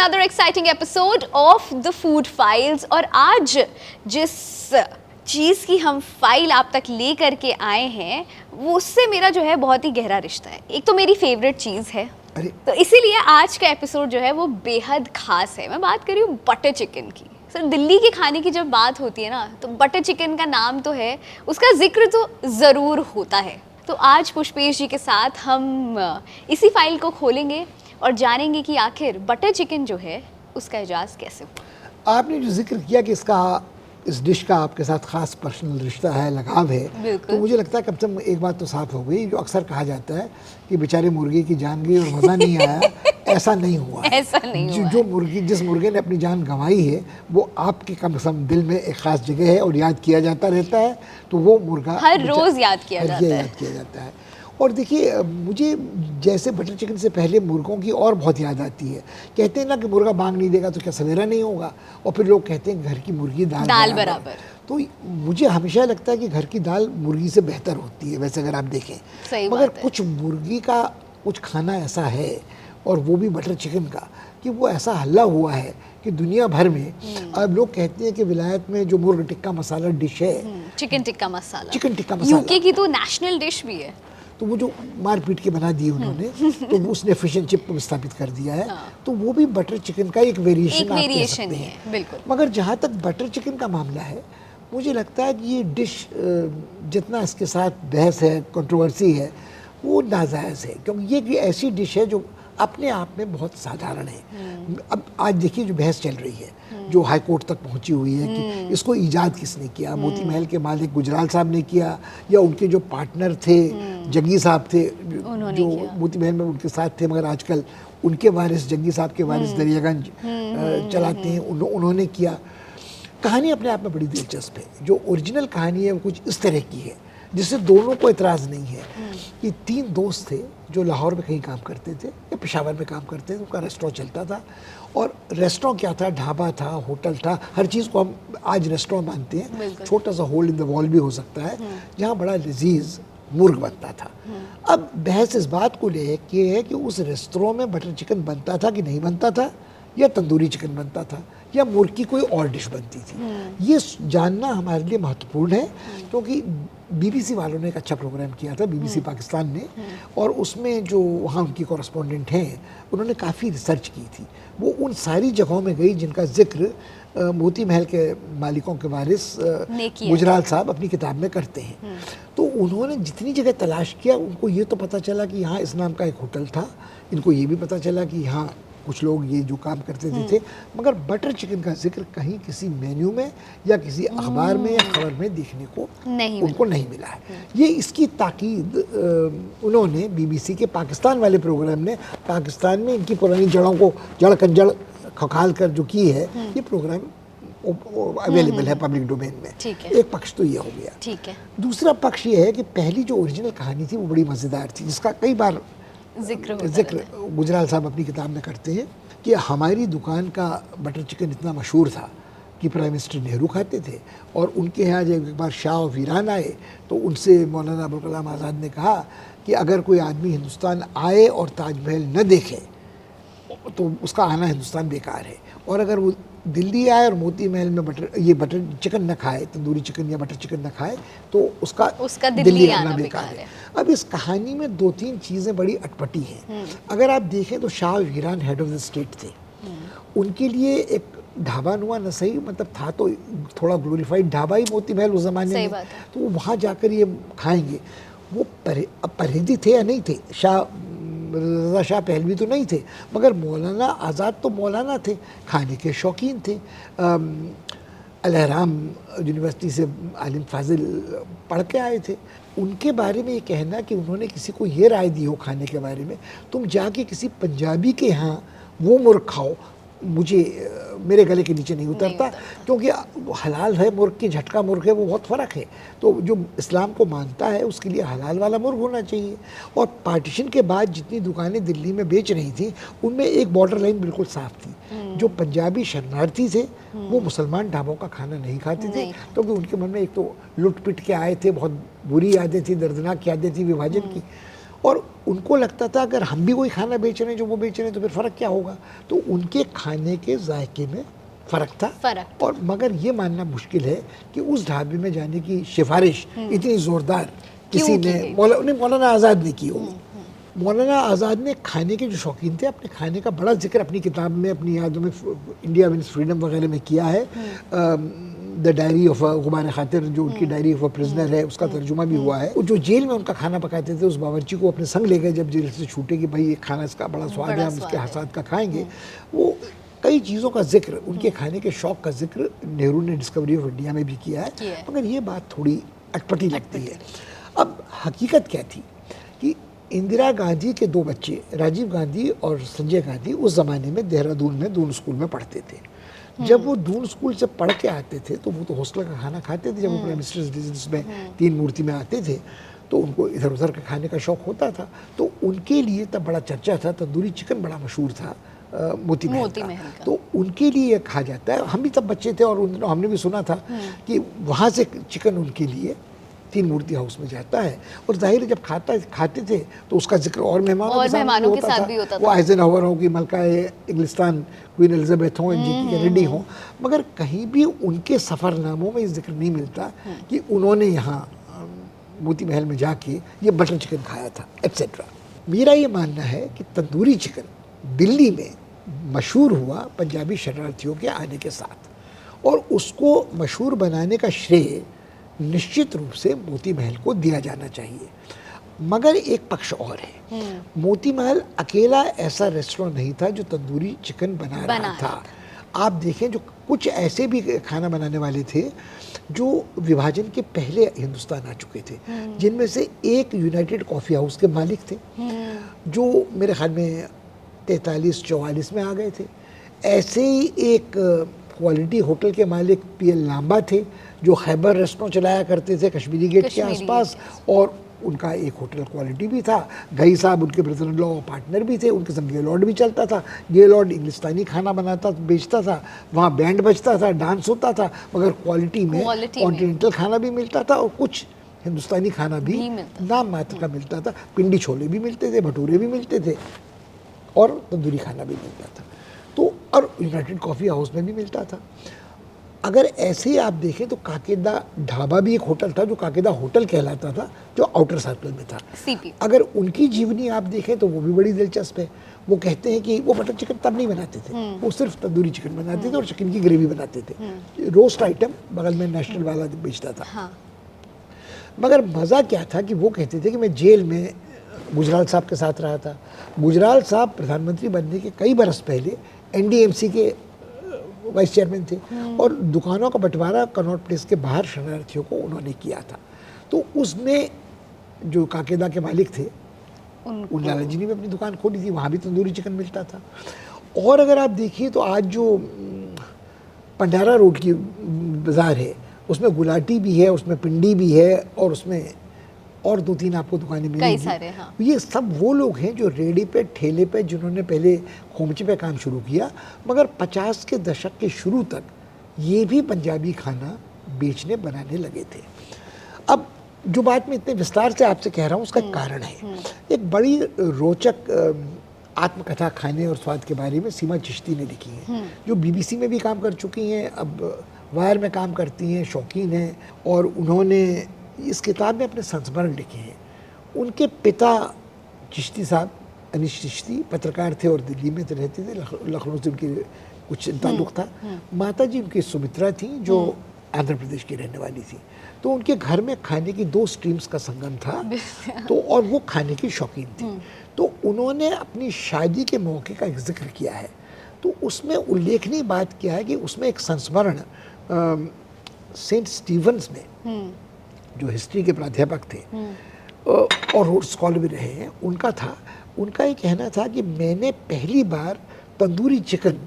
another exciting episode of the Food Files। और आज जिस चीज़ की हम फाइल आप तक ले करके आए हैं वो उससे मेरा जो है बहुत ही गहरा रिश्ता है। एक तो मेरी फेवरेट चीज़ है, तो इसीलिए आज का एपिसोड जो है वो बेहद खास है। मैं बात कर रही हूँ बटर चिकन की। सर, दिल्ली के खाने की जब बात होती है ना तो बटर चिकन का नाम तो है, उसका जिक्र तो ज़रूर होता है। तो आज पुष्पेश जी के साथ हम इसी फाइल को खोलेंगे और जानेंगे कि आखिर बटर चिकन जो है उसका इजाज़ कैसे हुआ। आपने जो जिक्र किया कि इस डिश का आपके साथ ख़ास पर्सनल रिश्ता है, लगाव है, तो मुझे लगता है कम से कम एक बात तो साफ हो गई। जो अक्सर कहा जाता है कि बेचारे मुर्गे की जान गई और मज़ा नहीं आया, ऐसा नहीं हुआ है। ऐसा नहीं हुआ जो मुर्गी, जिस मुर्गे ने अपनी जान गंवाई है वो आपके कम से कम दिल में एक ख़ास जगह है और याद किया जाता रहता है। तो वो मुर्गा हर रोज़ याद किया जाता है। और देखिए, मुझे जैसे बटर चिकन से पहले मुर्गों की और बहुत याद आती है। कहते हैं ना कि मुर्गा बांग नहीं देगा तो क्या सवेरा नहीं होगा, और फिर लोग कहते हैं घर की मुर्गी दाल बराबर। तो मुझे हमेशा लगता है कि घर की दाल मुर्गी से बेहतर होती है वैसे अगर आप देखें। मगर कुछ मुर्गी का कुछ खाना ऐसा है, और वो भी बटर चिकन का, कि वो ऐसा हल्ला हुआ है कि दुनिया भर में अब लोग कहते हैं कि विलायत में जो मुर्ग टिक्का मसाला डिश है, चिकन टिक्का मसाला, यूके की तो नेशनल डिश भी है। तो वो जो मार पीट के बना दी उन्होंने, तो उसने फिश एंड चिप को स्थापित कर दिया है। तो वो भी बटर चिकन का एक वेरिएशन आप कह सकते हैं। बिल्कुल। मगर जहाँ तक बटर चिकन का मामला है, मुझे लगता है कि ये डिश जितना इसके साथ बहस है, कंट्रोवर्सी है, वो नाजायज़ है। क्योंकि ये ऐसी डिश है जो अपने आप में बहुत साधारण है। अब आज देखिए जो बहस चल रही है, जो हाई कोर्ट तक पहुंची हुई है कि इसको ईजाद किसने किया, मोती महल के मालिक गुजराल साहब ने किया या उनके जो पार्टनर थे जग्गी साहब थे जो मोती महल में उनके साथ थे, मगर आजकल उनके वारिस, जग्गी साहब के वारिस दरियागंज चलाते हैं, उन्होंने किया। कहानी अपने आप में बड़ी दिलचस्प है। जो ओरिजिनल कहानी है वो कुछ इस तरह की है जिससे दोनों को एतराज़ नहीं है। ये 3 दोस्त थे जो लाहौर में कहीं काम करते थे या पेशावर में काम करते थे। उनका रेस्टोरेंट चलता था, और रेस्टोरेंट क्या था, ढाबा था, होटल था, हर चीज़ को हम आज रेस्टोरेंट मानते हैं। छोटा सा होल इन द वॉल भी हो सकता है, जहाँ बड़ा लजीज मुर्ग बनता था। अब बहस इस बात को ले के है कि उस रेस्टोरेंट में बटर चिकन बनता था कि नहीं बनता था, या तंदूरी चिकन बनता था, या मुर्ग की कोई और डिश बनती थी। ये जानना हमारे लिए महत्वपूर्ण है, क्योंकि बीबीसी वालों ने एक अच्छा प्रोग्राम किया था, बीबीसी पाकिस्तान ने, और उसमें जो वहाँ उनकी कॉरेस्पॉन्डेंट हैं उन्होंने काफ़ी रिसर्च की थी। वो उन सारी जगहों में गई जिनका जिक्र मोती महल के मालिकों के वारिस गुजराल साहब अपनी किताब में करते हैं। तो उन्होंने जितनी जगह तलाश किया, उनको ये तो पता चला कि यहाँ इस नाम का एक होटल था, इनको ये भी पता चला कि यहाँ कुछ लोग ये जो काम करते थे, मगर बटर चिकन का जिक्र कहीं किसी मेन्यू में या किसी अखबार में या खबर में देखने को उनको नहीं मिला है। ये इसकी ताकीद उन्होंने बीबीसी के पाकिस्तान वाले प्रोग्राम ने, पाकिस्तान में इनकी पुरानी जड़ों को जड़ कंजड़ खखाल कर जो की है, ये प्रोग्राम अवेलेबल है पब्लिक डोमेन में। एक पक्ष तो ये हो गया। ठीक है। दूसरा पक्ष ये है कि पहली जो ओरिजिनल कहानी थी वो बड़ी मज़ेदार थी, जिसका कई बार जिक्र गुजराल साहब अपनी किताब में करते हैं कि हमारी दुकान का बटर चिकन इतना मशहूर था कि प्राइम मिनिस्टर नेहरू खाते थे, और उनके यहाँ जब एक बार शाह ऑफ ईरान आए तो उनसे मौलाना अबुल कलाम आज़ाद ने कहा कि अगर कोई आदमी हिंदुस्तान आए और ताजमहल न देखे तो उसका आना हिंदुस्तान बेकार है, और अगर वो दिल्ली आए और मोती महल में बटर चिकन न खाए, तंदूरी चिकन या बटर चिकन न खाए, तो उसका दिल्ली आना बेकार है। अब इस कहानी में 2-3 चीज़ें बड़ी अटपटी हैं। अगर आप देखें तो Shah Iran head of the state थे, उनके लिए एक ढाबा नुआ न सही, मतलब था तो थोड़ा ग्लोरीफाइड ढाबा ही मोती महल उस ज़माने में, तो वो वहाँ जाकर ये खाएंगे। वो परहेजी थे या नहीं थे, रज़ा शाह पहलवी तो नहीं थे, मगर मौलाना आज़ाद तो मौलाना थे, खाने के शौकीन थे। अल-अहराम यूनिवर्सिटी से आलिम फाजिल पढ़ के आए थे। उनके बारे में ये कहना कि उन्होंने किसी को ये राय दी हो खाने के बारे में, तुम जाके किसी पंजाबी के यहाँ वो मुर्ग खाओ, मेरे गले के नीचे नहीं उतरता, क्योंकि हलाल है मुर्ग की, झटका मुर्ग है, वो बहुत फ़र्क है। तो जो इस्लाम को मानता है उसके लिए हलाल वाला मुर्ग होना चाहिए। और पार्टीशन के बाद जितनी दुकानें दिल्ली में बेच रही थी उनमें एक बॉर्डर लाइन बिल्कुल साफ थी। जो पंजाबी शरणार्थी थे वो मुसलमान ढाबों का खाना नहीं खाते थे, क्योंकि उनके मन में एक तो लुट पिट के आए थे, बहुत बुरी यादें थी, दर्दनाक यादें थी विभाजन की, और उनको लगता था अगर हम भी वही खाना बेच रहे हैं जो वो बेच रहे हैं तो फिर फ़र्क क्या होगा। तो उनके खाने के जायके में फ़र्क था। और मगर ये मानना मुश्किल है कि उस ढाबे में जाने की सिफारिश इतनी ज़ोरदार किसी ने मौलाना आज़ाद ने की होगी। मौलाना आज़ाद ने खाने के जो शौकीन थे अपने खाने का बड़ा जिक्र अपनी किताब में, अपनी यादों में, इंडिया विंस फ्रीडम वगैरह में किया है। द डायरी ऑफ गुबार खातिर जो उनकी डायरी ऑफ अ प्रिजनर है उसका तर्जुमा भी हुआ है। जो जेल में उनका खाना पकाते थे उस बावर्ची को अपने संग ले गए जब जेल से छूटे कि भाई ये खाना इसका बड़ा स्वाद है, हम इसके हाथ का खाएंगे। वो कई चीज़ों का जिक्र, उनके खाने के शौक़ का जिक्र नेहरू ने डिस्कवरी ऑफ इंडिया में भी किया है। मगर ये बात थोड़ी अटपटी लगती है। अब हकीकत क्या थी कि इंदिरा गांधी के दो बच्चे राजीव गांधी और संजय गांधी उस ज़माने में देहरादून में दून स्कूल में पढ़ते थे। जब वो दून स्कूल से पढ़ के आते थे तो वो तो हॉस्टल का खाना खाते थे। जब वो प्राइम मिनिस्टर्स रेजिडेंस में तीन मूर्ति में आते थे तो उनको इधर उधर का खाने का शौक़ होता था। तो उनके लिए तब बड़ा चर्चा था, तंदूरी चिकन बड़ा मशहूर था मोती महल का। तो उनके लिए कहा जाता है, हम भी तब बच्चे थे और उन दिनों हमने भी सुना था कि वहाँ से चिकन उनके लिए तीन मूर्ति हाउस में जाता है। और जाहिर है जब खाते थे तो उसका जिक्र और मेहमानों के साथ भी होता था। वो आइजनहावर हो कि मलका इंग्लिस्तान क्वीन एलिजाबेथ हों, जी कैनेडी हों, मगर कहीं भी उनके सफ़रनामों में जिक्र नहीं मिलता कि उन्होंने यहाँ मोती महल में जाके ये बटर चिकन खाया था एट्सेट्रा। मेरा ये मानना है कि तंदूरी चिकन दिल्ली में मशहूर हुआ पंजाबी शरणार्थियों के आने के साथ, और उसको मशहूर बनाने का श्रेय निश्चित रूप से मोती महल को दिया जाना चाहिए। मगर एक पक्ष और है, मोती महल अकेला ऐसा रेस्टोरेंट नहीं था जो तंदूरी चिकन बना रहा था। आप देखें जो कुछ ऐसे भी खाना बनाने वाले थे जो विभाजन के पहले हिंदुस्तान आ चुके थे, जिनमें से एक यूनाइटेड कॉफ़ी हाउस के मालिक थे जो मेरे ख्याल में 43-44 में आ गए थे। ऐसे ही एक क्वालिटी होटल के मालिक पीएल लांबा थे जो खैबर रेस्टोरेंट चलाया करते थे कश्मीरी गेट के आसपास, और उनका एक होटल क्वालिटी भी था। गई साहब उनके ब्रदर इन लॉ पार्टनर भी थे, उनके संग गेलॉर्ड भी चलता था। गेलॉर्ड इंग्लिस्तानी खाना बनाता बेचता था, वहाँ बैंड बजता था, डांस होता था, मगर क्वालिटी में कॉन्टिनेंटल खाना भी मिलता था और कुछ हिंदुस्तानी खाना भी नाम मात्र का मिलता था। पिंडी छोले भी मिलते थे, भटूरे भी मिलते थे और तंदूरी खाना भी मिलता था। तो और यूनाइटेड कॉफ़ी हाउस में भी मिलता था। अगर ऐसे ही आप देखें तो काकेदा ढाबा भी एक होटल था जो काकेदा होटल कहलाता था, जो आउटर सर्कल में था। अगर उनकी जीवनी आप देखें तो वो भी बड़ी दिलचस्प है। वो कहते हैं कि वो बटर चिकन तब नहीं बनाते थे, वो सिर्फ तंदूरी चिकन बनाते थे और चिकन की ग्रेवी बनाते थे। रोस्ट आइटम बगल में नेशनल वाला बेचता था। मगर मज़ा क्या था कि वो कहते थे कि मैं जेल में गुजराल साहब के साथ रहा था। गुजराल साहब प्रधानमंत्री बनने के कई बरस पहले एनडीएमसी के वाइस चेयरमैन थे और दुकानों का बंटवारा कनॉट प्लेस के बाहर शरणार्थियों को उन्होंने किया था। तो उसमें जो काकेदा के मालिक थे उन लाला जी ने भी अपनी दुकान खोली थी, वहाँ भी तंदूरी चिकन मिलता था। और अगर आप देखिए तो आज जो पंडारा रोड की बाज़ार है उसमें गुलाटी भी है, उसमें पिंडी भी है और उसमें और 2-3 आपको दुकानें मिलेंगी। ये सब वो लोग हैं जो रेडी पे ठेले पे जिन्होंने पहले खोमचे पे काम शुरू किया, मगर 50 के दशक के शुरू तक ये भी पंजाबी खाना बेचने बनाने लगे थे। अब जो बात मैं इतने विस्तार से आपसे कह रहा हूँ उसका कारण है। एक बड़ी रोचक आत्मकथा खाने और स्वाद के बारे में सीमा चिश्ती ने लिखी है, जो BBC में भी काम कर चुकी हैं, अब वायर में काम करती हैं, शौकीन हैं, और उन्होंने इस किताब में अपने संस्मरण लिखे हैं। उनके पिता चिश्ती साहब अनीश चिश्ती पत्रकार थे और दिल्ली में रहते थे, लखनऊ से उनके कुछ ताल्लुक़ था। माता जी उनकी सुमित्रा थी जो आंध्र प्रदेश की रहने वाली थी। तो उनके घर में खाने की 2 स्ट्रीम्स का संगम था, तो और वो खाने की शौकीन थी। तो उन्होंने अपनी शादी के मौके का जिक्र किया है, तो उसमें उल्लेखनीय बात क्या है कि उसमें एक संस्मरण सेंट स्टीवंस में जो हिस्ट्री के प्राध्यापक थे और रोड स्कॉलर भी रहे हैं, उनका था। उनका ये कहना था कि मैंने पहली बार तंदूरी चिकन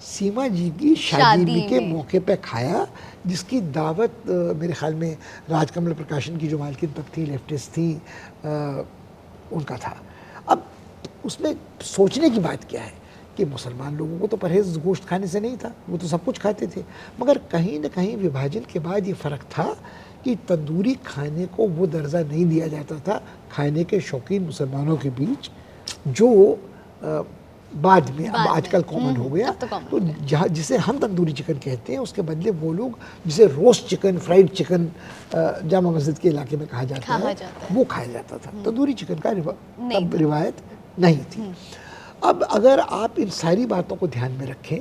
सीमा जी की शादी के मौके पे खाया, जिसकी दावत मेरे ख्याल में राजकमल प्रकाशन की जो मालकिन तब थी, लेफ्टिस्ट थी, उनका था। अब उसमें सोचने की बात क्या है कि मुसलमान लोगों को तो परहेज़ गोश्त खाने से नहीं था, वो तो सब कुछ खाते थे, मगर कहीं न कहीं विभाजन के बाद ये फ़र्क था कि तंदूरी खाने को वो दर्जा नहीं दिया जाता था खाने के शौकीन मुसलमानों के बीच जो बाद में अब आजकल कॉमन हो गया। अब तो common तो जहाँ जिसे हम तंदूरी चिकन कहते हैं उसके बदले वो लोग जिसे roast chicken, fried chicken Jama Masjid के इलाके में कहा जाता है, वो खाया जाता था। तंदूरी चिकन का तब रिवायत नहीं थी। अब अगर आप इन सारी बातों को ध्यान में रखें,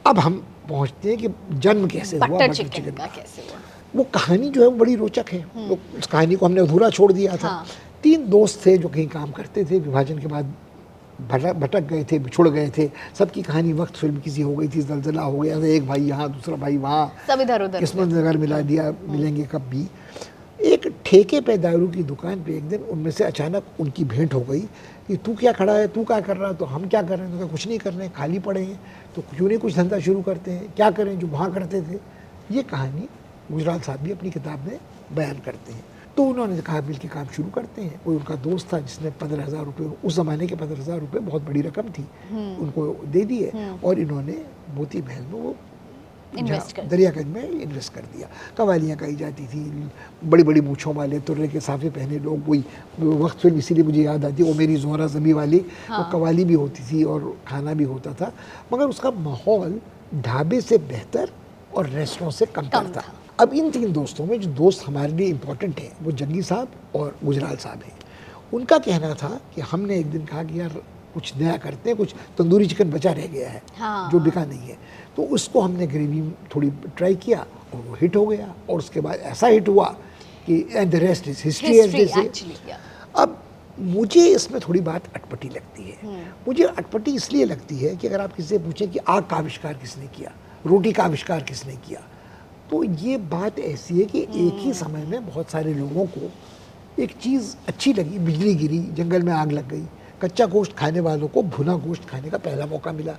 अब हम पहुंचते हैं कि जन्म कैसे हुआ बटर चिकन का। कैसे हुआ वो कहानी जो है वो बड़ी रोचक है। वो उस कहानी को हमने अधूरा छोड़ दिया था। 3 दोस्त थे जो कहीं काम करते थे, विभाजन के बाद भटक गए थे, बिछुड़ गए थे। सबकी कहानी वक्त फिल्म किसी हो गई थी, जलजला हो गया था, एक भाई यहाँ दूसरा भाई वहाँ, सब इधर उधर किस्मत नगर मिला दिया, मिलेंगे कब भी। एक ठेके पे दारू की दुकान पे एक दिन उनमें से अचानक उनकी भेंट हो गई कि तू क्या खड़ा है, तू क्या कर रहा है, तो हम क्या कर रहे हैं, तो कुछ नहीं कर रहे हैं, खाली पड़े हैं, तो क्यों नहीं कुछ धंधा शुरू करते हैं, क्या करें जो वहाँ करते थे। ये कहानी गुजराल साहब भी अपनी किताब में बयान करते हैं। तो उन्होंने कहा मिल के काम शुरू करते हैं। कोई उनका दोस्त था जिसने 15,000 रुपये, उस ज़माने के 15,000 रुपये बहुत बड़ी रकम थी, उनको दे दिए और इन्होंने मोती महल में वो दरियागंज में इन्वेस्ट कर दिया। कवालियाँ गाई जाती थी, बड़ी बड़ी मूँछों वाले तुर्रे के साफे पहने लोग, वही वक्त फिल्म इसीलिए मुझे याद आती है, वो मेरी जोहरा ज़मी वाली। वो कवाली भी होती थी और खाना भी होता था, मगर उसका माहौल ढाबे से बेहतर और रेस्टोरेंट से कमतर था। अब इन 3 दोस्तों में जो दोस्त हमारे लिए इम्पोर्टेंट हैं वो जंगी साहब और गुजराल साहब हैं। उनका कहना था कि हमने एक दिन कहा कि यार कुछ नया करते हैं, कुछ तंदूरी चिकन बचा रह गया है जो बिका नहीं है, तो उसको हमने ग्रेवी थोड़ी ट्राई किया और वो हिट हो गया। और उसके बाद ऐसा हिट हुआ कि and the rest is history as they say. अब मुझे इसमें थोड़ी बात अटपटी लगती है। मुझे अटपटी इसलिए लगती है कि अगर आप किसी से पूछें कि आग का आविष्कार किसने किया, रोटी का आविष्कार किसने किया, तो ये बात ऐसी है कि एक ही समय में बहुत सारे लोगों को एक चीज़ अच्छी लगी, बिजली गिरी, जंगल में आग लग गई, कच्चा गोश्त खाने वालों को भुना गोश्त खाने का पहला मौका मिला,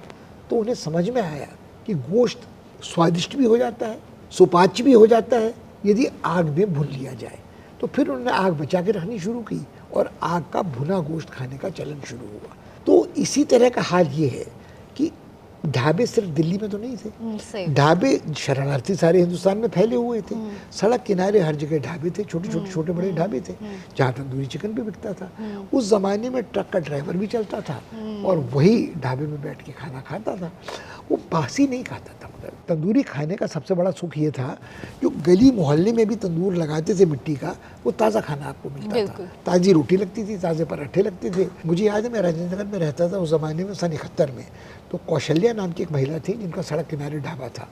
तो उन्हें समझ में आया कि गोश्त स्वादिष्ट भी हो जाता है, सुपाच्य भी हो जाता है यदि आग में भुन लिया जाए। तो फिर उन्होंने आग बचा के रखनी शुरू की और आग का भुना गोश्त खाने का चलन शुरू हुआ। तो इसी तरह का हाल ये है कि ढाबे सिर्फ दिल्ली में तो नहीं थे, ढाबे शरणार्थी सारे हिंदुस्तान में फैले हुए थे। सड़क किनारे हर जगह ढाबे थे, छोटे बड़े ढाबे थे जहाँ तंदूरी चिकन भी बिकता था। उस ज़माने में ट्रक का ड्राइवर भी चलता था और वही ढाबे में बैठ के खाना खाता था। वो बासी नहीं खाता था। मगर तंदूरी खाने का सबसे बड़ा सुख ये था, जो गली मोहल्ले में भी तंदूर लगाते थे मिट्टी का, वो ताज़ा खाना आपको मिलता था, ताज़ी रोटी लगती थी, ताज़े पराठे लगते थे। मुझे याद है मैं राजेंद्र नगर में रहता था उस ज़माने में, सन 71 में। तो कौशल्या नाम की एक महिला थी जिनका सड़क किनारे ढाबा था।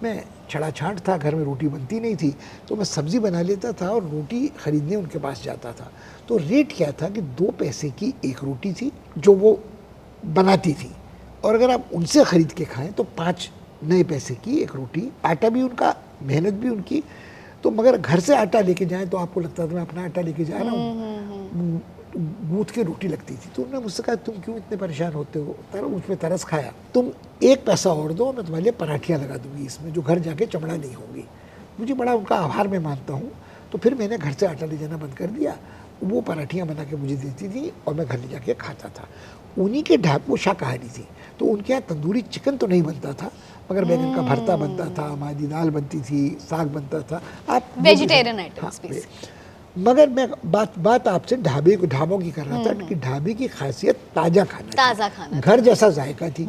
मैं छड़ाछांट था, घर में रोटी बनती नहीं थी, तो मैं सब्ज़ी बना लेता था और रोटी ख़रीदने उनके पास जाता था। तो रेट क्या था कि 2 पैसे की एक रोटी थी जो वो बनाती थी, और अगर आप उनसे ख़रीद के खाएं तो 5 नए पैसे की एक रोटी। आटा भी उनका, मेहनत भी उनकी। तो मगर घर से आटा लेके जाएं तो आपको लगता था मैं अपना आटा लेके जा रहा हूँ, गूँथ के रोटी लगती थी। तो उन्होंने मुझसे कहा तुम क्यों इतने परेशान होते हो, मुझ पर तरस खाया, तुम 1 पैसा और दो, मैं तुम्हारे लिए पराठियाँ लगा दूंगी इसमें, जो घर जाके चमड़ा नहीं होंगी। मुझे बड़ा उनका आभार मैं मानता हूँ। तो फिर मैंने घर से आटा ले जाना बंद कर दिया, वो पराठियाँ बना के मुझे देती थी और मैं घर ले जाके खाता था। उन्हीं के ढाबे, वो शाकाहारी थी, तो उनके यहाँ तंदूरी चिकन तो नहीं बनता था, मगर बैगन का भरता बनता था, मादी दाल बनती थी, साग बनता था। आप वेजिटेरियन आइटम्स। मगर मैं बात आपसे ढाबों की कर रहा था कि ढाबे की खासियत ताज़ा खाना, घर जैसा जायका थी।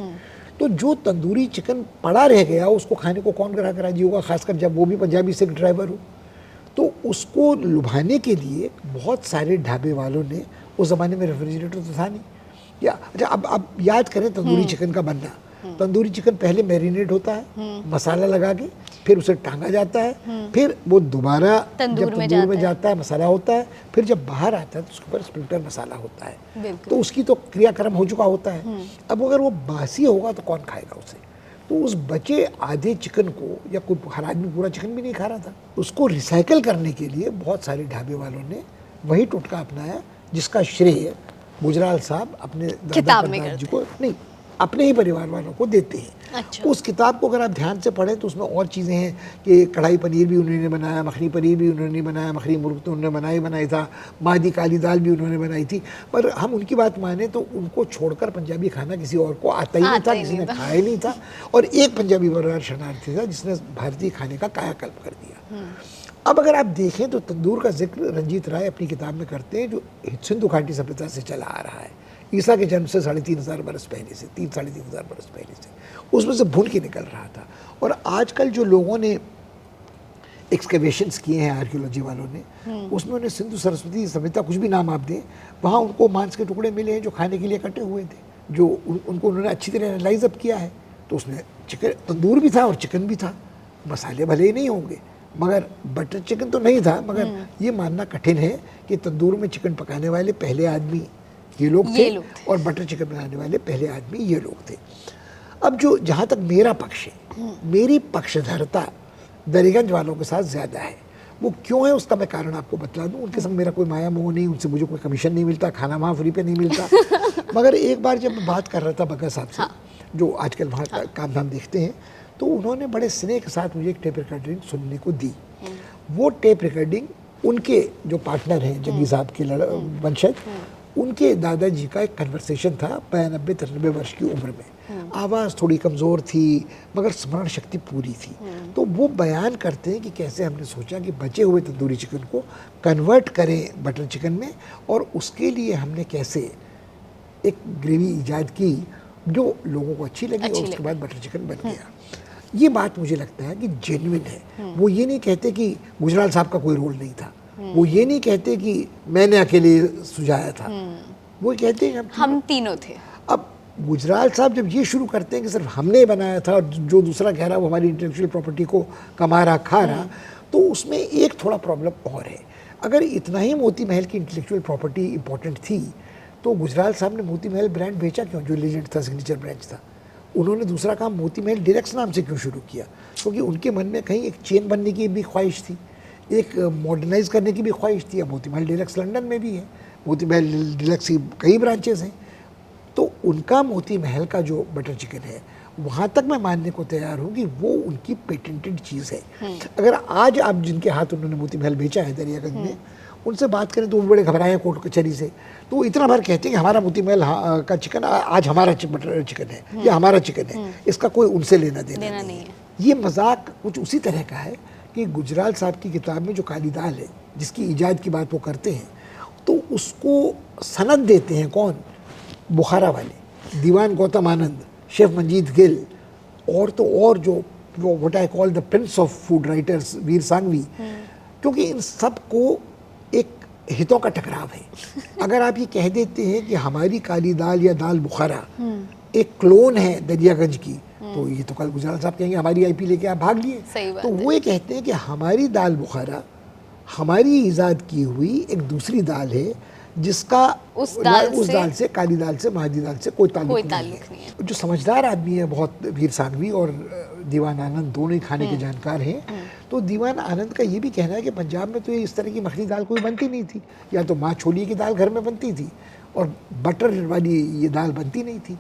तो जो तंदूरी चिकन पड़ा रह गया उसको खाने को कौन ग्राहक राजी होगा, खासकर जब वो भी पंजाबी सिख ड्राइवर हो। तो उसको लुभाने के लिए बहुत सारे ढाबे वालों ने, उस ज़माने में रेफ्रिजरेटर तो था नहीं, या अच्छा अब याद करें तंदूरी चिकन का बनना। तंदूरी चिकन पहले मैरिनेट होता है मसाला लगा के, फिर उसे टांगा जाता है, फिर वो दोबारा तंदूर में जाता है, मसाला होता है, फिर जब बाहर आता है तो उसके ऊपर स्प्लिटर मसाला होता है। तो उसकी तो क्रियाक्रम हो चुका होता है। अब अगर वो बासी होगा तो कौन खाएगा उसे। तो उस बचे आधे चिकन को, या कोई हर आदमी पूरा चिकन भी नहीं खा रहा था, उसको रिसाइकल करने के लिए बहुत सारे ढाबे वालों ने वही टोटका अपनाया, जिसका श्रेय गुजराल साहब अपने दादा जी को नहीं, अपने ही परिवार वालों को देते हैं। अच्छा। उस किताब को अगर आप ध्यान से पढ़ें तो उसमें और चीज़ें हैं कि कढ़ाई पनीर भी उन्होंने बनाया, मखनी पनीर भी उन्होंने बनाया, मखनी मुर्ग तो उन्होंने बनाई था, मादी काली दाल भी उन्होंने बनाई थी। पर हम उनकी बात माने तो उनको छोड़कर पंजाबी खाना किसी और को आता ही नहीं था, किसी ने खाया नहीं था। और एक पंजाबी परिवार शरणार्थी था जिसने भारतीय खाने का कायाकल्प कर दिया। अब अगर आप देखें तो तंदूर का जिक्र रंजीत राय अपनी किताब में करते हैं, जो सिंधु घाटी सभ्यता से चला आ रहा है, ईसा के जन्म से 3,500 बरस पहले से, 3-3,500 बरस पहले से, उसमें से भून के निकल रहा था। और आजकल जो लोगों ने एक्सकेवेशंस किए हैं आर्कियोलॉजी वालों ने, उसमें उन्हें सिंधु सरस्वती सभ्यता कुछ भी नाम आप दें, वहाँ उनको मांस के टुकड़े मिले हैं जो खाने के लिए कटे हुए थे, जो उनको उन्होंने अच्छी तरह एनालाइज अप किया है। तो उसमें चिकन, तंदूर भी था और चिकन भी था। मसाले भले ही नहीं होंगे, मगर बटर चिकन तो नहीं था। मगर ये मानना कठिन है कि तंदूर में चिकन पकाने वाले पहले आदमी ये लोग थे और बटर चिकन बनाने वाले पहले आदमी ये लोग थे। अब जो जहाँ तक मेरा पक्ष है, मेरी पक्षधरता दरिगंज वालों के साथ ज़्यादा है। वो क्यों है उसका मैं कारण आपको बतला दूं। उनके संग मेरा कोई माया मोह नहीं, उनसे मुझे कोई कमीशन नहीं मिलता, खाना वहाँ फ्री पे नहीं मिलता। मगर एक बार जब मैं बात कर रहा था बग्गा साहब से, जो आजकल वहाँ का काम धाम देखते हैं, तो उन्होंने बड़े स्नेह के साथ मुझे एक टेप रिकॉर्डिंग सुनने को दी। वो टेप रिकॉर्डिंग उनके जो पार्टनर हैं जग्गी साहब के वंशज, उनके दादाजी का एक कन्वर्सेशन था 92-93 वर्ष की उम्र में। आवाज़ थोड़ी कमज़ोर थी मगर स्मरण शक्ति पूरी थी। तो वो बयान करते हैं कि कैसे हमने सोचा कि बचे हुए तंदूरी चिकन को कन्वर्ट करें बटर चिकन में, और उसके लिए हमने कैसे एक ग्रेवी ईजाद की जो लोगों को अच्छी लगी और उसके बाद बटर चिकन बन गया। ये बात मुझे लगता है कि जेन्युइन है। वो ये नहीं कहते कि गुजराल साहब का कोई रोल नहीं था, वो ये नहीं कहते कि मैंने अकेले सुझाया था, वो कहते हैं हम तीनों थे। अब गुजराल साहब जब ये शुरू करते हैं कि सिर्फ हमने बनाया था और जो दूसरा कह रहा वो हमारी इंटेलेक्चुअल प्रॉपर्टी को कमा रहा खा रहा, तो उसमें एक थोड़ा प्रॉब्लम और है। अगर इतना ही मोती महल की इंटेलेक्चुअल प्रॉपर्टी इंपॉर्टेंट थी तो गुजराल साहब ने मोती महल ब्रांड बेचा क्यों, जो लेजेंड था, सिग्नेचर ब्रांड था। उन्होंने दूसरा काम मोती महल डिलक्स नाम से क्यों शुरू किया, क्योंकि उनके मन में कहीं एक चेन बनने की भी ख्वाहिश थी, एक मॉडर्नाइज करने की भी ख्वाहिश थी। अब मोती महल डिलक्स लंदन में भी है, मोती महल डिलक्स की कई ब्रांचेस हैं। तो उनका मोती महल का जो बटर चिकन है, वहाँ तक मैं मानने को तैयार हूँ कि वो उनकी पेटेंटेड चीज़ है। अगर आज आप जिनके हाथ उन्होंने मोती महल बेचा है दरियागंज में, उनसे बात करें तो वो बड़े घबराए हैं कोर्ट कचहरी से, तो वो इतना बार कहते हैं कि हमारा मोती महल का चिकन आज हमारा बटर चिकन है या हमारा चिकन है, इसका कोई उनसे लेना देना नहीं है। ये मजाक कुछ उसी तरह का है कि गुजराल साहब की किताब में जो काली दाल है, जिसकी ईजाद की बात वो करते हैं, तो उसको सनद देते हैं कौन, बुखारा वाले, दीवान गौतम आनंद, शेफ मंजीत गिल, और तो और जो वो what I call the prince of food writers Vir Sanghvi, क्योंकि इन सब को एक हितों का टकराव है। अगर आप ये कह देते हैं कि हमारी काली दाल या दाल बुखारा एक क्लोन है दरियागंज की, तो ये तो कल गुजराल साहब कहेंगे हमारी आईपी लेके आप भाग लिए। तो वो ये कहते हैं कि हमारी दाल बुखारा हमारी ईजाद की हुई एक दूसरी दाल है, जिसका उस दाल से काली दाल से महादी दाल से कोई ताल्लुक नहीं है। जो समझदार आदमी है बहुत, वीर सांघवी और दीवान आनंद दोनों ही खाने के जानकार हैं, तो दीवान आनंद का ये भी कहना है कि पंजाब में तो ये इस तरह की मखनी दाल कोई बनती नहीं थी, या तो माँ छोलिए की दाल घर में बनती थी और बटर वाली ये दाल बनती नहीं थी,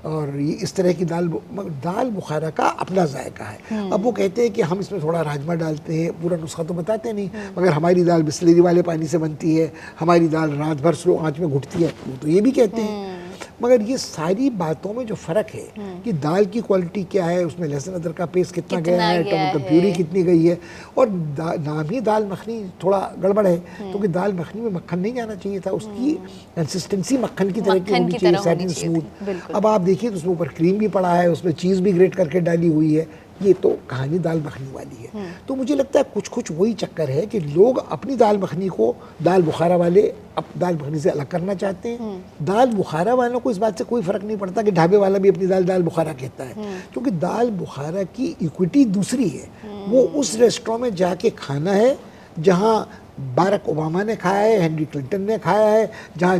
और ये इस तरह की दाल बुखारा का अपना जायका है। अब वो कहते हैं कि हम इसमें थोड़ा राजमा डालते हैं, पूरा नुस्खा तो बताते नहीं, मगर हमारी दाल बिस्लेरी वाले पानी से बनती है, हमारी दाल रात भर स्लो आंच में घुटती है, वो तो ये भी कहते हैं। मगर ये सारी बातों में जो फ़र्क है कि दाल की क्वालिटी क्या है, उसमें लहसुन अदरक का पेस्ट कितना गया है, टमाटर प्यूरी कितनी गई है, और नाम ही दाल मखनी थोड़ा गड़बड़ है, क्योंकि दाल मखनी में मक्खन नहीं जाना चाहिए था, उसकी कंसिस्टेंसी मक्खन की तरह की होनी चाहिए, सैटिन स्मूथ। अब आप देखिए तो उसमें ऊपर क्रीम भी पड़ा है, उसमें चीज़ भी ग्रेट करके डाली हुई है, ये तो कहानी दाल मखनी वाली है। तो मुझे लगता है कुछ कुछ वही चक्कर है कि लोग अपनी दाल मखनी को दाल बुखारा वाले अब दाल मखनी से अलग करना चाहते हैं। दाल बुखारा वालों को इस बात से कोई फ़र्क नहीं पड़ता कि ढाबे वाला भी अपनी दाल दाल बुखारा कहता है, क्योंकि दाल बुखारा की इक्विटी दूसरी है। वो उस रेस्टोरेंट में जाके खाना है जहाँ बाराक ओबामा ने खाया है, हेनरी क्लिंटन ने खाया है, जहाँ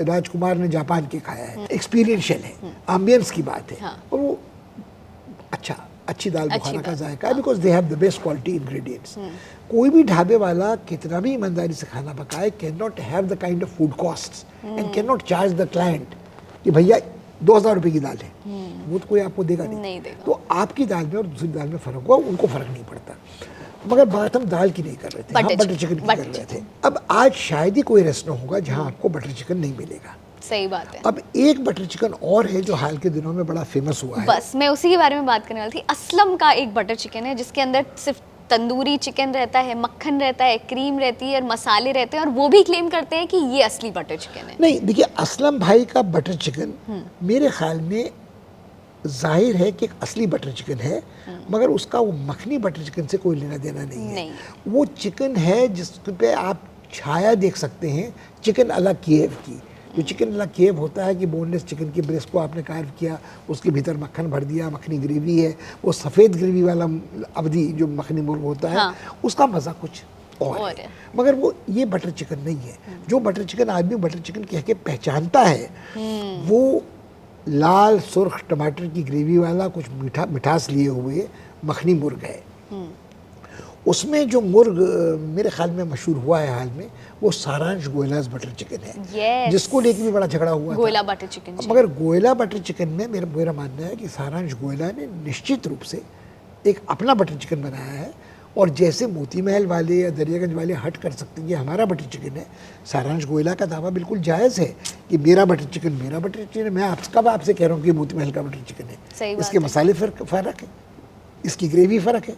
राजकुमार ने जापान के खाया है। एक्सपीरियंशियल है, एम्बियंस की बात है, और वो अच्छी दाल बुखारा का जायका है, because they have the best quality ingredients. कोई भी ढाबे वाला कितना भी ईमानदारी से खाना पकाए can not have the kind of food costs and can not charge the client कि भैया 2,000 रुपये की दाल है, वो तो कोई आपको देगा नहीं देगा। तो आपकी दाल में और दूसरी दाल में फ़र्क हुआ, उनको फ़र्क नहीं पड़ता। मगर बात हम दाल की नहीं कर रहे थे, हम बटर चिकन की कर रहे थे। अब आज शायद ही कोई रेस्टोरेंट होगा जहाँ आपको बटर चिकन नहीं मिलेगा। सही बात है। अब एक बटर चिकन और है जो हाल के दिनों में बड़ा फेमस हुआ है। बस मैं उसी के बारे में बात करने वाली थी। असलम का एक बटर चिकन है जिसके अंदर सिर्फ तंदूरी चिकन रहता है, मक्खन रहता है, क्रीम रहती है और मसाले रहते हैं, और वो भी क्लेम करते हैं कि ये असली बटर चिकन है। नहीं, देखिए असलम भाई का बटर चिकन मेरे ख्याल में जाहिर है कि एक असली बटर चिकन है, मगर उसका वो मखनी बटर चिकन से कोई लेना देना नहीं है। नहीं। वो चिकन है जिस पे आप छाया देख सकते हैं चिकन अला कीव की। जो चिकन अला कीव होता है कि बोनलेस चिकन की ब्रेस्ट को आपने कार्व किया, उसके भीतर मक्खन भर दिया, मखनी ग्रेवी है, वो सफ़ेद ग्रेवी वाला अवधि जो मखनी मुर्ग होता है, हाँ। उसका मज़ा कुछ और है। मगर वो ये बटर चिकन नहीं है। जो बटर चिकन आदमी बटर चिकन कह के पहचानता है, वो लाल सुर्ख टमाटर की ग्रेवी वाला कुछ मिठास लिए हुए मखनी मुर्ग है। उसमें जो मुर्ग मेरे ख्याल में मशहूर हुआ है हाल में, वो सारांश गोयलास बटर चिकन है। Yes. जिसको लेके भी बड़ा झगड़ा हुआ गोयला था। Butter chicken. मगर गोयला बटर चिकन में मेरा मानना है कि सारांश गोयला ने निश्चित रूप से एक अपना बटर चिकन बनाया है, और जैसे मोती महल वाले या दरियागंज वाले हट कर सकते हैं कि हमारा बटर चिकन है, सारांश गोयला का दावा बिल्कुल जायज़ है कि मेरा बटर चिकन है। मैं कब आपसे कह रहा हूँ कि मोती महल का बटर चिकन है। इसके मसाले फ़र्क है, इसकी ग्रेवी फ़र्क है,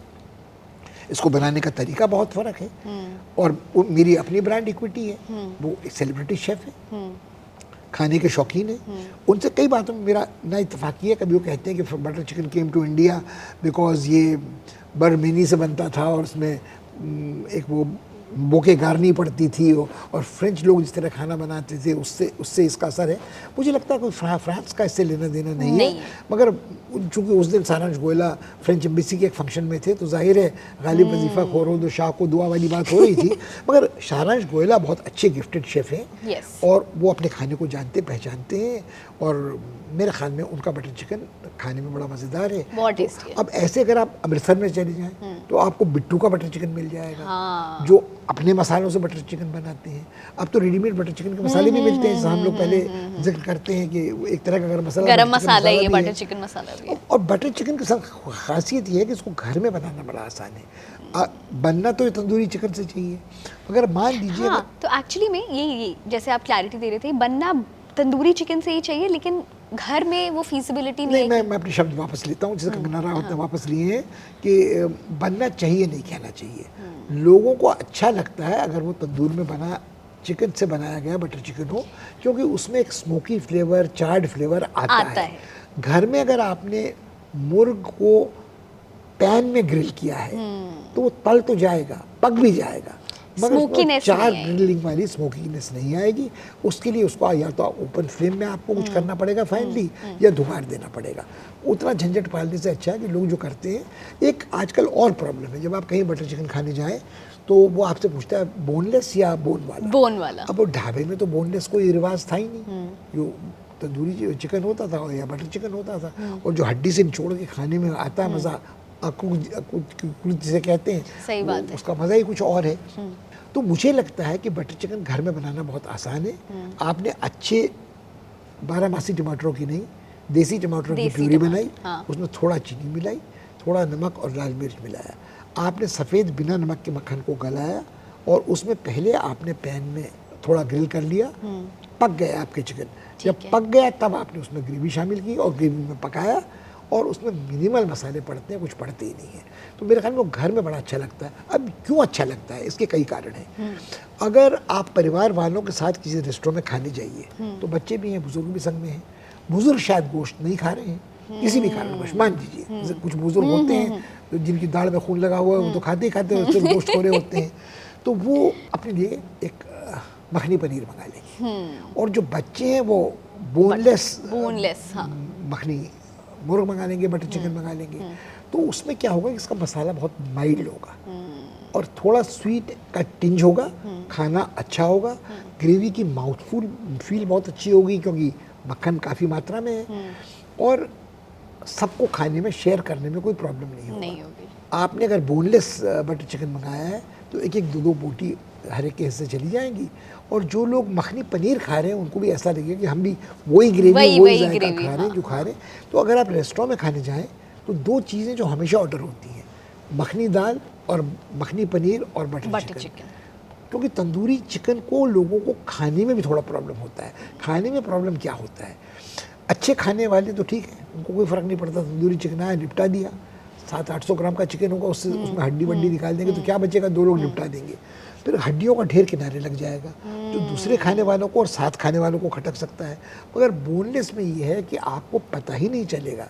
इसको बनाने का तरीका बहुत फ़र्क है, और वो मेरी अपनी ब्रांड इक्विटी है। वो एक सेलिब्रिटी शेफ़ है, खाने के शौकीन है। उनसे कई बातों में मेरा ना इत्तेफाकी है। कभी वो कहते हैं कि butter chicken came to India because ये बर्मेनी से बनता था और उसमें एक वो बोके गारनी पड़ती थी, और फ्रेंच लोग जिस तरह खाना बनाते थे उससे इसका असर है। मुझे लगता है कोई फ्रांस का इससे लेना देना नहीं है। मगर चूंकि उस दिन सारांश गोयला फ्रेंच एम्बेसी के एक फंक्शन में थे, तो जाहिर है गालिब वजीफ़ा खोरो दो शाह को दुआ वाली बात हो रही थी। मगर सारांश गोयला बहुत अच्छे गिफ्टेड शेफ़ हैं, और वो अपने खाने को जानते पहचानते हैं, और मेरे ख्याल में उनका बटर चिकन खाने में बड़ा मज़ेदार है, बहुत टेस्टी है। अब ऐसे अगर आप अमृतसर में चले जाएं तो आपको बिट्टू का बटर चिकन मिल जाएगा, जो अपने मसालों से बटर चिकन बनाते हैं। अब तो रेडीमेड बटर चिकन के मसाले भी मिलते हैं, जैसे हम लोग पहले जिक्र करते हैं कि एक तरह का गरम मसाला ये बटर चिकन मसाला भी है। और बटर चिकन की खासियत ये है कि इसको घर में बनाना बड़ा आसान है। बनना तो ये तंदूरी चिकन से चाहिए, अगर मान लीजिए तो एक्चुअली में ये जैसे आप क्लैरिटी दे रहे थे, बनना तंदूरी चिकन से ही चाहिए, लेकिन घर में वो फीसिबिलिटी नहीं है। मैं अपने शब्द वापस लेता हूँ, जैसे कंगना रावत ने वापस लिए हैं कि बनना चाहिए नहीं कहना चाहिए। लोगों को अच्छा लगता है अगर वो तंदूर में बना चिकन से बनाया गया बटर चिकन हो, क्योंकि उसमें एक स्मोकी फ्लेवर, चार्ड फ्लेवर आता है। घर में अगर आपने मुर्ग को पैन में ग्रिल किया है तो वो तल तो जाएगा, पक भी जाएगा, मगर चार ग्रिलिंग वाली स्मोकीनेस नहीं आएगी। उसके लिए उसको या तो ओपन फ्लेम में आपको कुछ करना पड़ेगा फाइनली, या धुआर देना पड़ेगा। उतना झंझट पालने से अच्छा है कि लोग जो करते हैं। एक आजकल और प्रॉब्लम है, जब आप कहीं बटर चिकन खाने जाएं तो वो आपसे पूछता है बोनलेस या बोन वाला। अब वो ढाबे में तो बोनलेस कोई रिवाज था ही नहीं, जो तंदूरी चिकन होता था या बटर चिकन होता था, और जो हड्डी से निचोड़ के खाने में आता है मज़ा, जिसे कहते हैं, सही बात है, उसका मज़ा ही कुछ और है। तो मुझे लगता है कि बटर चिकन घर में बनाना बहुत आसान है। आपने अच्छे 12 टमाटरों की नहीं, देसी टमाटरों की प्यूरी बनाई, उसमें थोड़ा चीनी मिलाई, थोड़ा नमक और लाल मिर्च मिलाया, आपने सफ़ेद बिना नमक के मक्खन को गलाया, और उसमें पहले आपने पैन में थोड़ा ग्रिल कर लिया, पक गया आपके चिकन। जब पक गया तब आपने उसमें ग्रेवी शामिल की और ग्रेवी में पकाया, और उसमें मिनिमल मसाले पड़ते हैं, कुछ पड़ते ही नहीं है। तो मेरे ख्याल में वो घर में बड़ा अच्छा लगता है। अब क्यों अच्छा लगता है, इसके कई कारण हैं। अगर आप परिवार वालों के साथ किसी रेस्टोरेंट में खाने जाइए तो बच्चे भी हैं, बुजुर्ग भी संग में हैं। बुजुर्ग शायद गोश्त नहीं खा रहे हैं किसी भी कारणवश, मान लीजिए कुछ बुजुर्ग होते हैं तो जिनकी दाढ़ में खून लगा हुआ है, वो तो खाते ही खाते सिर्फ गोश्त खोरे होते हैं, तो वो अपने लिए एक मखनी पनीर मंगा लेंगे। और जो बच्चे हैं वो बोनलेस मखनी मुर्ग मंगा लेंगे, बटर चिकन मंगा लेंगे। तो उसमें क्या होगा कि इसका मसाला बहुत माइल्ड होगा और थोड़ा स्वीट का टिंज होगा, खाना अच्छा होगा, ग्रेवी की माउथफुल फील बहुत अच्छी होगी क्योंकि मक्खन काफ़ी मात्रा में है, और सबको खाने में शेयर करने में कोई प्रॉब्लम नहीं होगी। आपने अगर बोनलेस बटर चिकन मंगाया है तो एक एक दो दो बोटी हर एक के हिस्से चली जाएंगी, और जो लोग मखनी पनीर खा रहे हैं उनको भी ऐसा लगेगा कि हम भी वही ग्रेवी वही जायका खा रहे हैं जो खा रहे हैं। तो अगर आप रेस्टोरेंट में खाने जाएं तो दो चीज़ें जो हमेशा ऑर्डर होती हैं, मखनी दाल और मखनी पनीर और बटर चिकन। क्योंकि तंदूरी चिकन को लोगों को खाने में भी थोड़ा प्रॉब्लम होता है। खाने में प्रॉब्लम क्या होता है, अच्छे खाने वाले तो ठीक है, उनको कोई फ़र्क नहीं पड़ता, तंदूरी चिकन आया निपटा दिया, 700-800 ग्राम का चिकन होगा, उससे उसमें हड्डी वड्डी निकाल देंगे तो क्या बचेगा, 2 लोग निपटा देंगे। फिर हड्डियों का ढेर किनारे लग जाएगा जो दूसरे खाने वालों को और साथ खाने वालों को खटक सकता है। मगर बोनलेस में ये है कि आपको पता ही नहीं चलेगा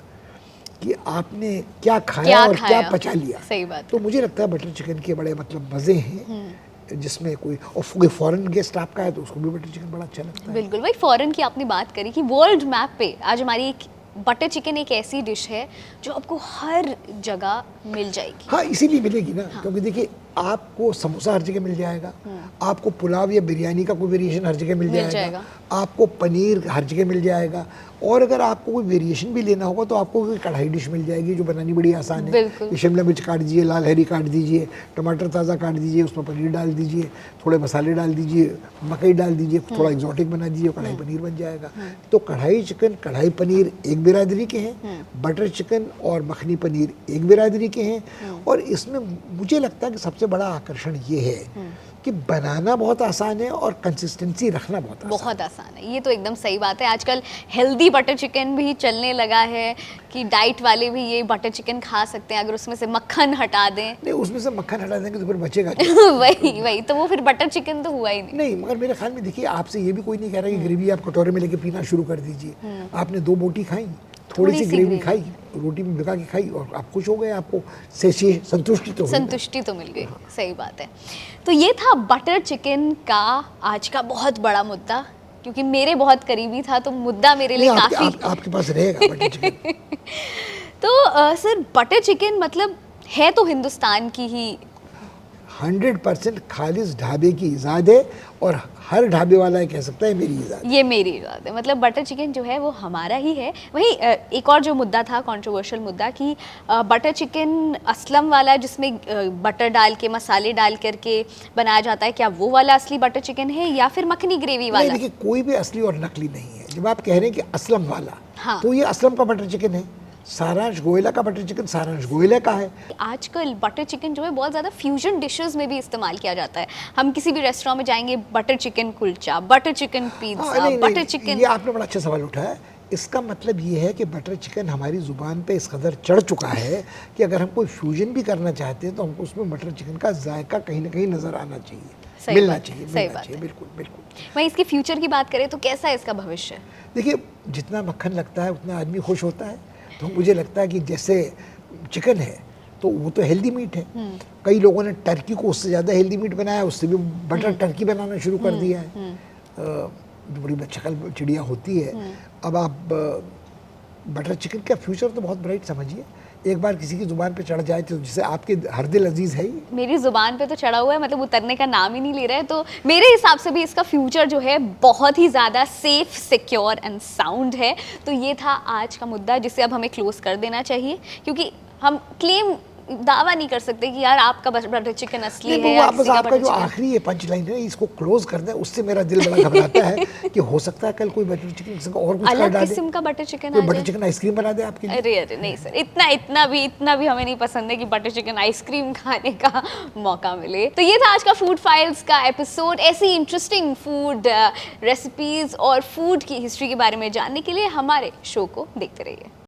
कि आपने क्या खाया और क्या पचा लिया। सही बात। तो मुझे लगता है बटर चिकन के बड़े मतलब मज़े हैं, जिसमें कोई फॉरेन गेस्ट आपका है तो उसको भी बटर चिकन बड़ा अच्छा लगता है। बिल्कुल भाई, फॉरेन की आपने बात करी कि वर्ल्ड मैप पे आज हमारी एक बटर चिकन एक ऐसी डिश है जो आपको हर जगह मिल जाएगी। हाँ, इसीलिए मिलेगी ना, क्योंकि देखिए आपको समोसा हर जगह मिल जाएगा, आपको पुलाव या बिरयानी का कोई वेरिएशन हर जगह मिल जाएगा, आपको पनीर हर जगह मिल जाएगा, और अगर आपको कोई वेरिएशन भी लेना होगा तो आपको कोई कढ़ाई डिश मिल जाएगी जो बनानी बड़ी आसान है। ये शिमला मिर्च काट दीजिए, लाल हरी काट दीजिए, टमाटर ताज़ा काट दीजिए, उसमें पनीर डाल दीजिए, थोड़े मसाले डाल दीजिए, मकई डाल दीजिए, थोड़ा एग्जॉटिक बना दीजिए, कढ़ाई पनीर बन जाएगा। तो कढ़ाई चिकन, कढ़ाई पनीर एक बिरादरी के हैं, बटर चिकन और मखनी पनीर एक बिरादरी के हैं। और इसमें मुझे लगता है कि सबसे बड़ा आकर्षण ये है कि बनाना बहुत आसान है और कंसिस्टेंसी रखना बहुत आसान है। ये तो एकदम सही बात है। आजकल हेल्दी बटर चिकन भी चलने लगा है कि डाइट वाले भी ये बटर चिकन खा सकते हैं अगर उसमें से मक्खन हटा दें। नहीं, उसमें से मक्खन हटा देंगे तो फिर बचेगा वही तो वो फिर बटर चिकन तो हुआ ही नहीं। मगर मेरे ख्याल में देखिए, आपसे ये भी कोई नहीं कह रहा कि ग्रेवी आप कटोरे में लेके पीना शुरू कर दीजिए। आपने 2 बोटी खाई, थोड़ी सी ग्रेवी खाई, रोटी में भिगा के खाई और आप खुश हो गए, आपको संतुष्टि तो मिल गई। सही बात है। तो ये था बटर चिकन का आज का बहुत बड़ा मुद्दा, क्योंकि मेरे बहुत करीबी था तो मुद्दा मेरे लिए काफी आपके पास रहेगा बटर चिकन। तो सर, बटर चिकन मतलब है तो हिंदुस्तान की ही 100% खालिस ढाबे की इजाद है, और हर ढाबे वाला कह सकता है मेरी इजाद। ये मेरी इजाद है, मतलब बटर चिकन जो है वो हमारा ही है। वहीं एक और जो मुद्दा था, कंट्रोवर्शियल मुद्दा, कि बटर चिकन असलम वाला जिसमें बटर डाल के मसाले डाल करके बनाया जाता है, क्या वो वाला असली बटर चिकन है या फिर मखनी ग्रेवी वाला? देखिए, कोई भी असली और नकली नहीं है। जब आप कह रहे हैं कि असलम वाला, हाँ, तो ये असलम का बटर चिकन है। सारांश गोयला का बटर चिकन सारांश गोयला का है। आजकल बटर चिकन जो है बहुत ज़्यादा फ्यूजन डिशेस में भी इस्तेमाल किया जाता है। हम किसी भी रेस्टोरेंट में जाएंगे, butter chicken kulcha, butter chicken pizza, butter chicken. ये आपने बड़ा अच्छा सवाल उठाया। इसका मतलब ये है कि बटर चिकन हमारी ज़ुबान पे इस कदर चढ़ चुका है कि अगर हम कोई फ्यूजन भी करना चाहते हैं तो हमको उसमें बटर चिकन का जायका कहीं ना कहीं नज़र आना चाहिए, मिलना चाहिए। बिल्कुल। वहीं इसकी फ्यूचर की बात करें तो कैसा है इसका भविष्य? देखिए, जितना मक्खन लगता है उतना आदमी खुश होता है। तो मुझे लगता है कि जैसे चिकन है तो वो तो हेल्दी मीट है, कई लोगों ने टर्की को उससे ज़्यादा हेल्दी मीट बनाया, उससे भी बटर टर्की बनाना शुरू कर दिया है। बड़ी शक्ल चिड़िया होती है। अब आप बटर चिकन का फ्यूचर तो बहुत ब्राइट समझिए। एक बार किसी की जुबान पे चढ़ जाए तो जिसे आपके हर दिल अजीज है ही। मेरी जुबान पे तो चढ़ा हुआ है, मतलब उतरने का नाम ही नहीं ले रहा है। तो मेरे हिसाब से भी इसका फ्यूचर जो है बहुत ही ज़्यादा सेफ, सिक्योर एंड साउंड है। तो ये था आज का मुद्दा, जिसे अब हमें क्लोज कर देना चाहिए, क्योंकि हम क्लेम दावा नहीं कर सकते कि यार आपका बटर चिकन असली है या बस आपका जो आखिरी ये पंच लाइन है इसको क्लोज कर दें, उससे मेरा दिल बड़ा घबराता है कि हो सकता है कल कोई बटर चिकन किसी को और कुछ अलग किस्म का बटर चिकन कोई बटर चिकन आइसक्रीम बना दे आपके लिए। अरे नहीं सर, इतना भी हमें नहीं पसंद है कि बटर चिकन आइसक्रीम खाने का मौका मिले। तो ये था आज का फूड फाइल्स का एपिसोड। ऐसी इंटरेस्टिंग फूड रेसिपीज और फूड की हिस्ट्री के बारे में जानने के लिए हमारे शो को देखते रहिए।